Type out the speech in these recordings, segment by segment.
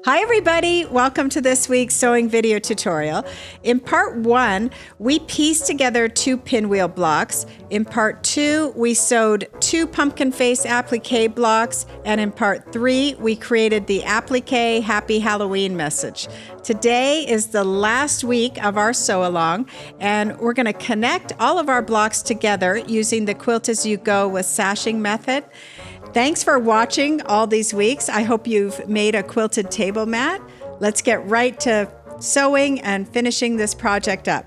Hi everybody, welcome to this week's sewing video tutorial. In part 1, we pieced together 2 pinwheel blocks. In part 2, we sewed 2 pumpkin face applique blocks. And in part 3, we created the applique Happy Halloween message. Today is the last week of our sew along, and we're going to connect all of our blocks together using the Quilt as you go with sashing method. Thanks for watching all these weeks. I hope you've made a quilted table mat. Let's get right to sewing and finishing this project up.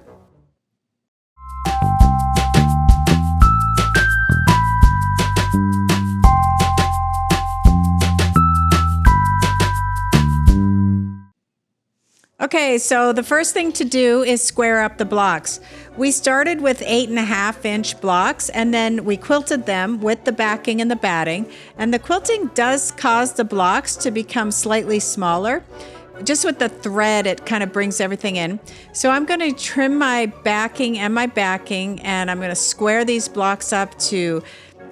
Okay, so the first thing to do is square up the blocks. We started with 8.5-inch blocks and then we quilted them with the backing and the batting. And the quilting does cause the blocks to become slightly smaller. Just with the thread, it kind of brings everything in. So I'm going to trim my backing and I'm going to square these blocks up to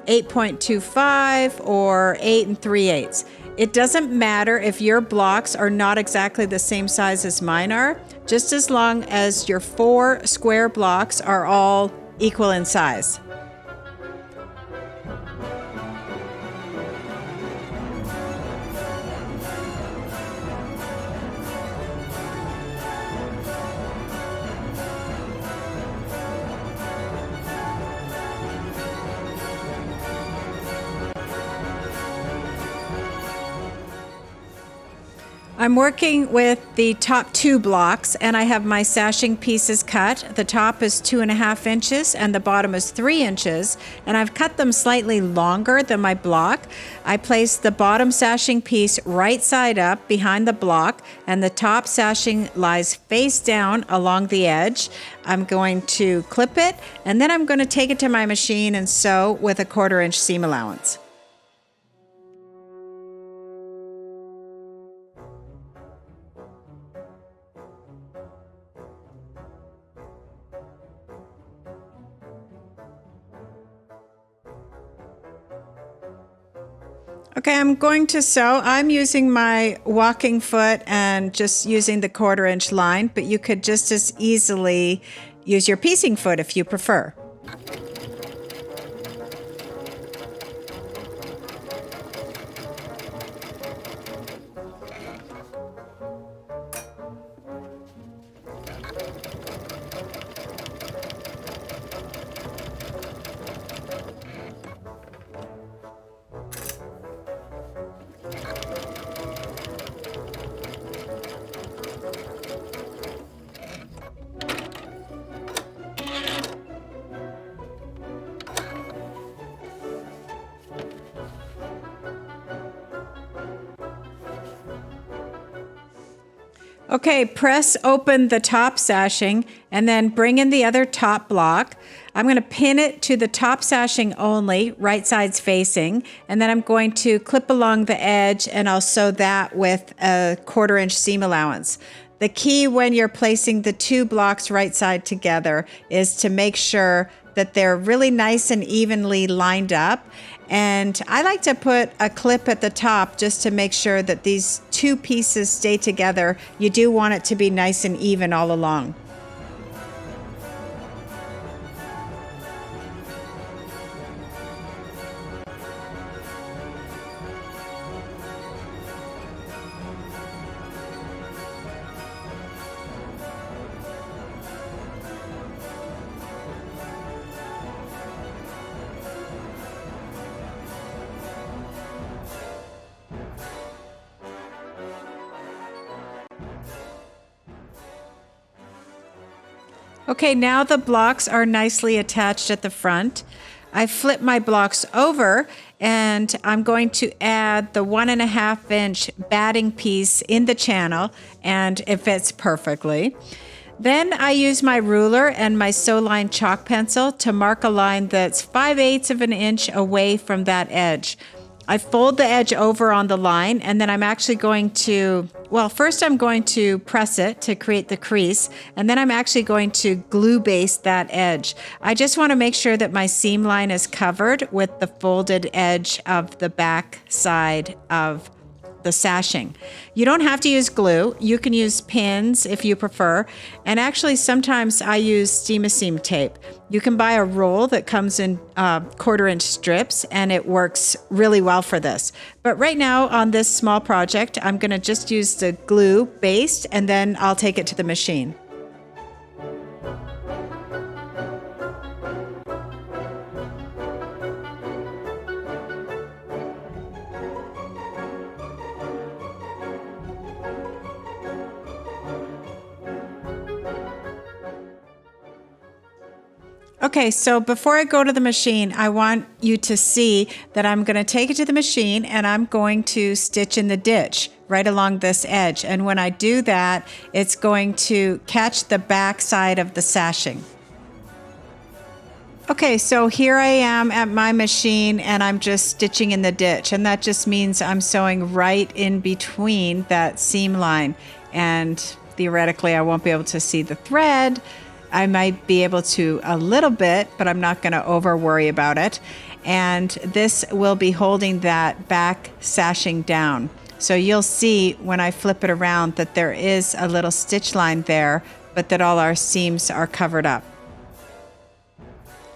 8.25 or 8 3/8. It doesn't matter if your blocks are not exactly the same size as mine are, just as long as your 4 square blocks are all equal in size. I'm working with the top 2 blocks and I have my sashing pieces cut. The top is 2.5 inches and the bottom is 3 inches, and I've cut them slightly longer than my block. I placed the bottom sashing piece right side up behind the block and the top sashing lies face down along the edge. I'm going to clip it and then I'm going to take it to my machine and sew with a 1/4 inch seam allowance. Okay, I'm going to sew. I'm using my walking foot and just using the 1/4 inch line, but you could just as easily use your piecing foot if you prefer. Okay, press open the top sashing and then bring in the other top block. I'm going to pin it to the top sashing only, right sides facing, and then I'm going to clip along the edge and I'll sew that with a 1/4 inch seam allowance. The key when you're placing the 2 blocks right side together is to make sure that they're really nice and evenly lined up. And I like to put a clip at the top just to make sure that these 2 pieces stay together. You do want it to be nice and even all along. Okay, now the blocks are nicely attached at the front. I flip my blocks over and I'm going to add the 1.5 inch batting piece in the channel, and it fits perfectly. Then I use my ruler and my sew line chalk pencil to mark a line that's 5/8 of an inch away from that edge. I fold the edge over on the line, and then I'm actually going to, well, first I'm going to press it to create the crease, and then I'm actually going to glue base that edge. I just want to make sure that my seam line is covered with the folded edge of the back side of the sashing. You don't have to use glue. You can use pins if you prefer. And actually, sometimes I use steam-a-seam tape. You can buy a roll that comes in 1/4-inch strips, and it works really well for this. But right now on this small project, I'm going to just use the glue based, and then I'll take it to the machine. Okay, so before I go to the machine, I want you to see that I'm going to take it to the machine and I'm going to stitch in the ditch right along this edge. And when I do that, it's going to catch the back side of the sashing. Okay, so here I am at my machine and I'm just stitching in the ditch. And that just means I'm sewing right in between that seam line. And theoretically, I won't be able to see the thread. I might be able to a little bit, but I'm not going to over worry about it. And this will be holding that back sashing down. So you'll see when I flip it around that there is a little stitch line there, but that all our seams are covered up.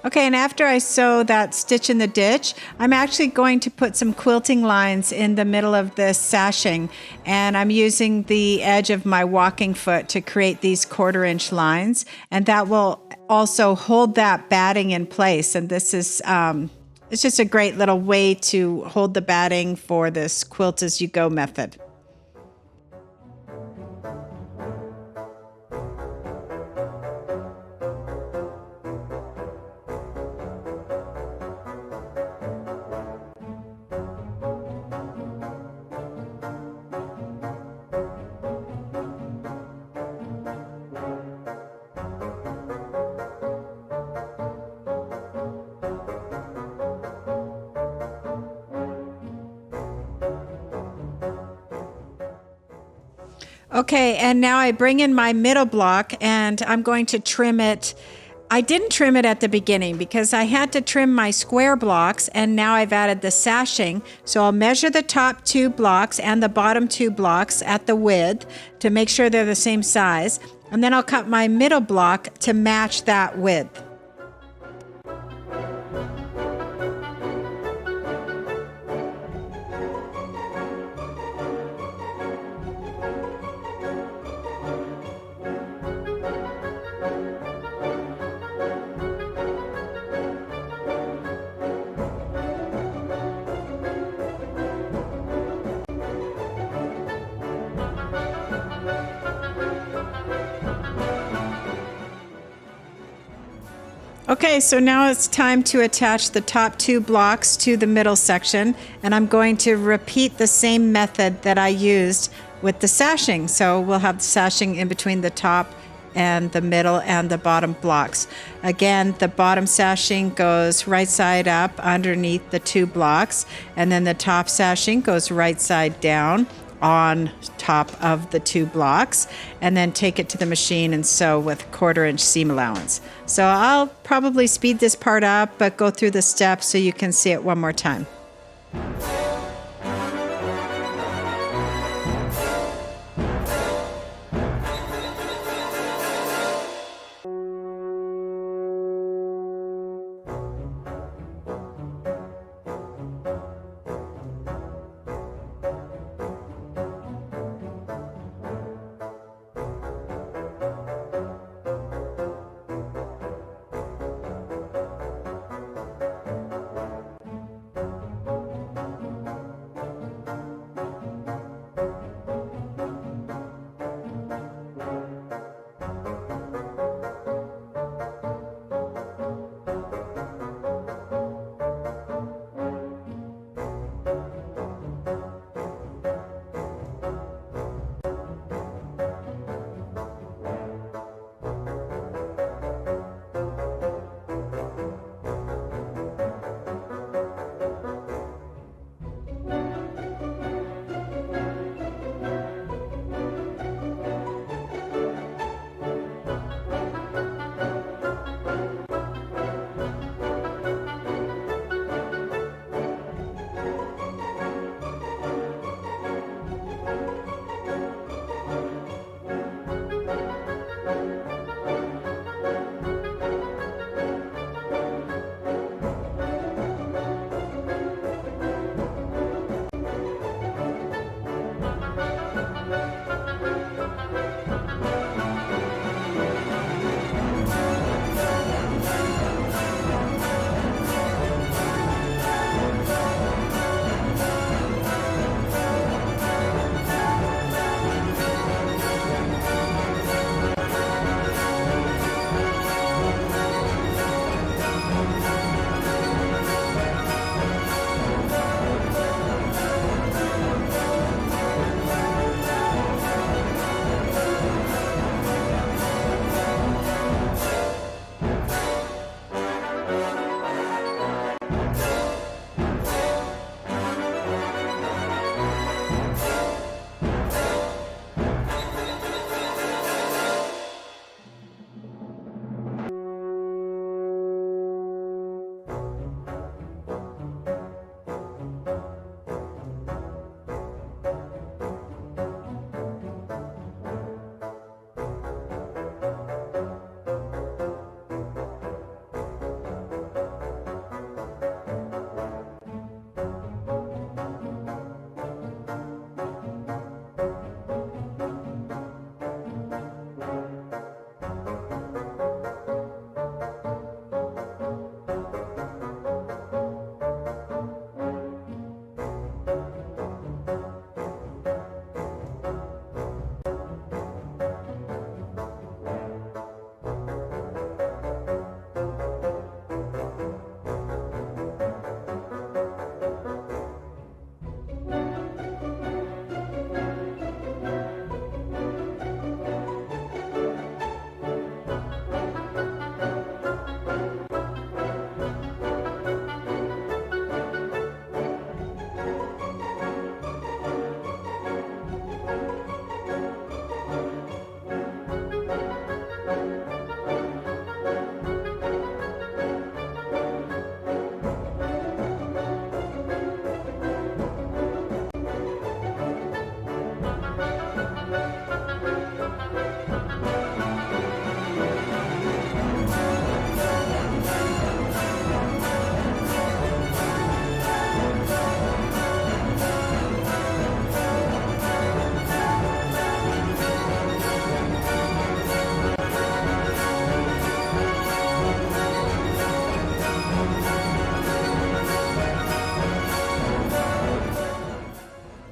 Okay, and after I sew that stitch in the ditch, I'm actually going to put some quilting lines in the middle of this sashing, and I'm using the edge of my walking foot to create these 1/4-inch lines, and that will also hold that batting in place. And this is it's just a great little way to hold the batting for this quilt as you go method. Okay, and now I bring in my middle block and I'm going to trim it. I didn't trim it at the beginning because I had to trim my square blocks, and now I've added the sashing. So I'll measure the top 2 blocks and the bottom 2 blocks at the width to make sure they're the same size. And then I'll cut my middle block to match that width. Okay, so now it's time to attach the top 2 blocks to the middle section, and I'm going to repeat the same method that I used with the sashing. So we'll have the sashing in between the top and the middle and the bottom blocks. Again, the bottom sashing goes right side up underneath the 2 blocks, and then the top sashing goes right side down on top of the 2 blocks, and then take it to the machine and sew with 1/4-inch seam allowance. So I'll probably speed this part up, but go through the steps so you can see it one more time.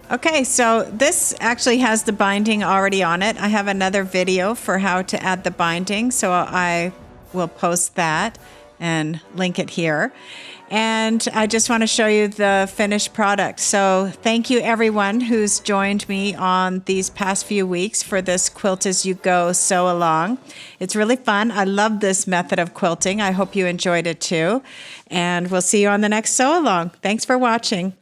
Okay, so this actually has the binding already on it. I have another video for how to add the binding, so I will post that and link it here. And I just want to show you the finished product. So thank you everyone who's joined me on these past few weeks for this Quilt as You Go sew along. It's really fun. I love this method of quilting. I hope you enjoyed it too. And we'll see you on the next sew along. Thanks for watching.